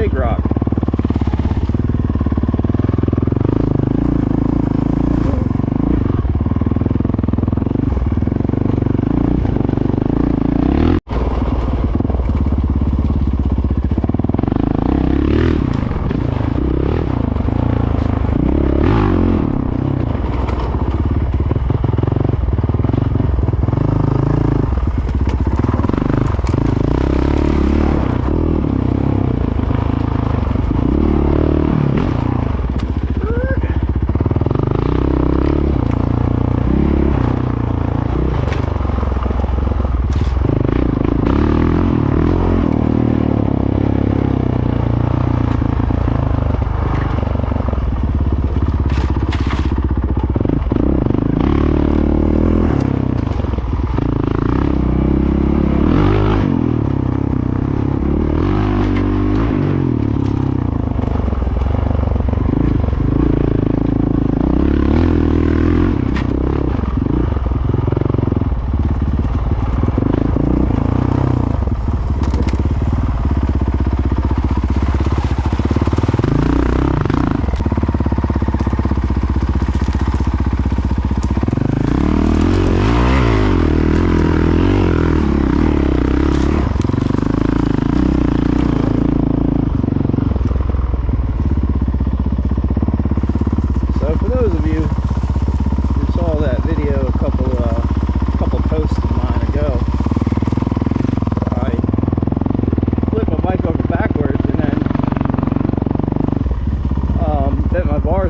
big rock.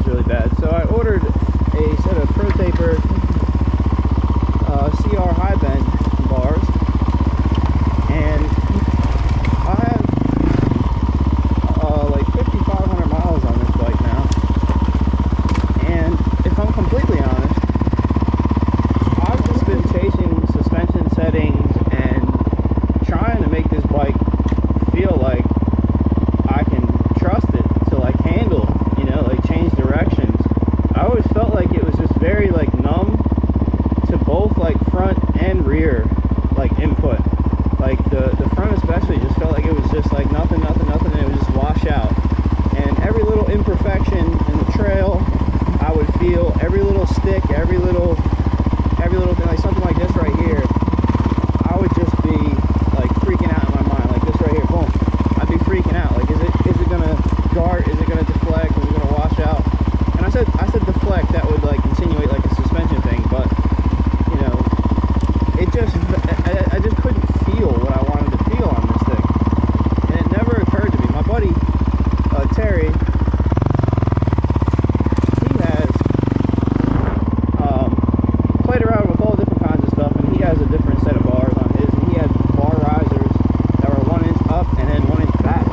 Really bad, so I ordered a set of Pro Taper CR high bend bars, and I have like 5,500 miles on this bike now, and if I'm completely honest, I've just been chasing suspension settings and trying to make this bike feel like I can trust it to like handle, you know, like change directions. I always felt like it was just very like numb to both like front and rear like input. Like the front especially just felt like it was just like nothing, and it would just wash out. And every little imperfection in the trail, I would feel every little stick, every little thing, like something like this right here, I would just be like freaking out in my mind. Like this right here, boom, I'd be freaking out. Like is it gonna dart? Is it gonna deflect? Is it gonna wash out? And I said deflect, that would like insinuate like a suspension thing, but you know, it just, I just couldn't feel what I wanted to feel on this thing. And it never occurred to me. My buddy Terry, he has played around with all different kinds of stuff, and he has a different set of bars on his, and he had bar risers that were 1 inch up and then 1 inch back.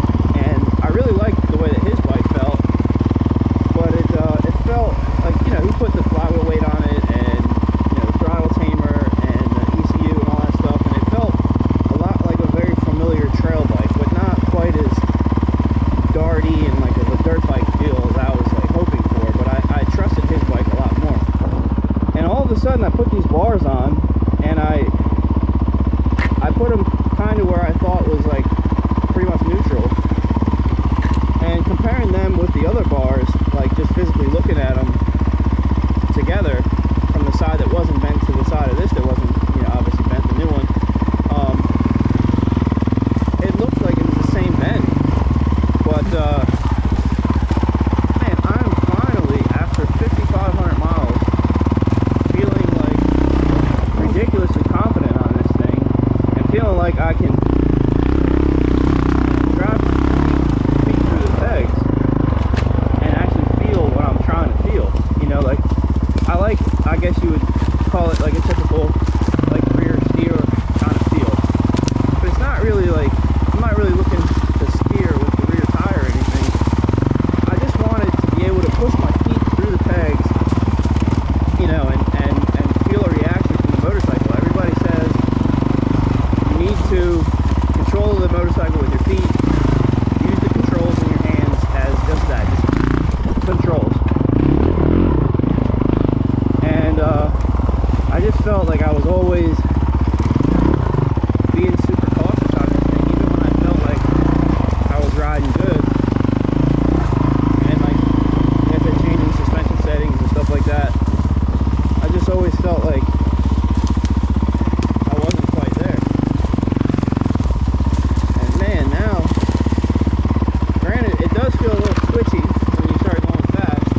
does feel a little twitchy when you start going fast,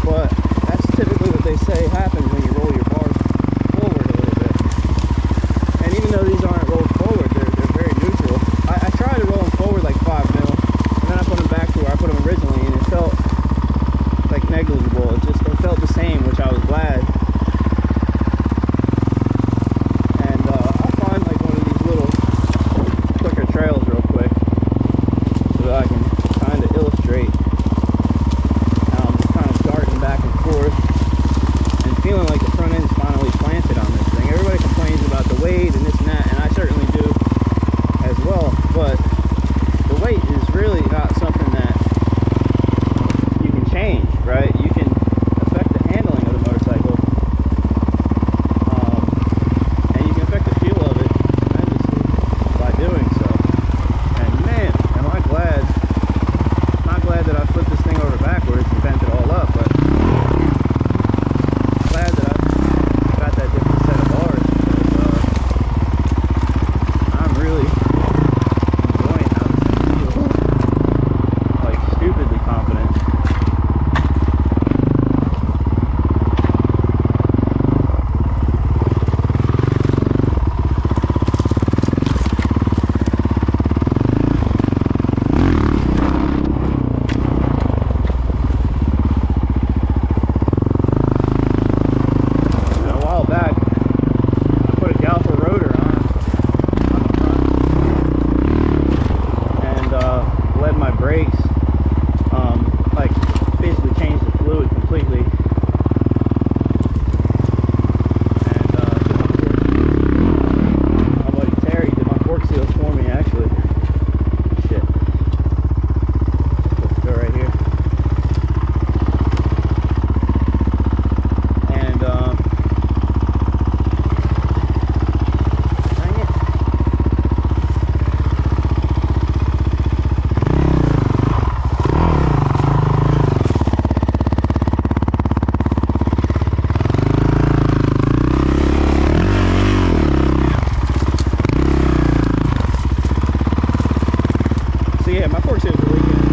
but that's typically what they say happens when you roll your bars forward a little bit. And even though these aren't rolled forward, they're very neutral. I tried to roll them forward like 5 mil, and then I put them back to where I put them originally, and it felt like negligible. It felt the same, which I was glad. And I'll find like one of these little quicker trails real quick so that I can kind of illustrate how I'm just kind of darting back and forth and feeling like the front end's finally planted on this thing. Everybody complains about the weight and this and that, and I certainly do as well, but the weight is really not something that you can change, right? You can affect the handling of the motorcycle, and you can affect the feel of it tremendously by doing so. And man, am I glad, not glad that I flipped this thing over backwards and bent it all up, but glad that I got that different set of bars, because I'm really enjoying how this thing feels. Like stupidly confident. A while back, I put a Galfa rotor on the front and led my brakes, like basically changed the fluid completely. And my buddy Terry did my fork seals for me, actually. Shit. Let's go right here. And dang it. So yeah, my fork seals are leaking.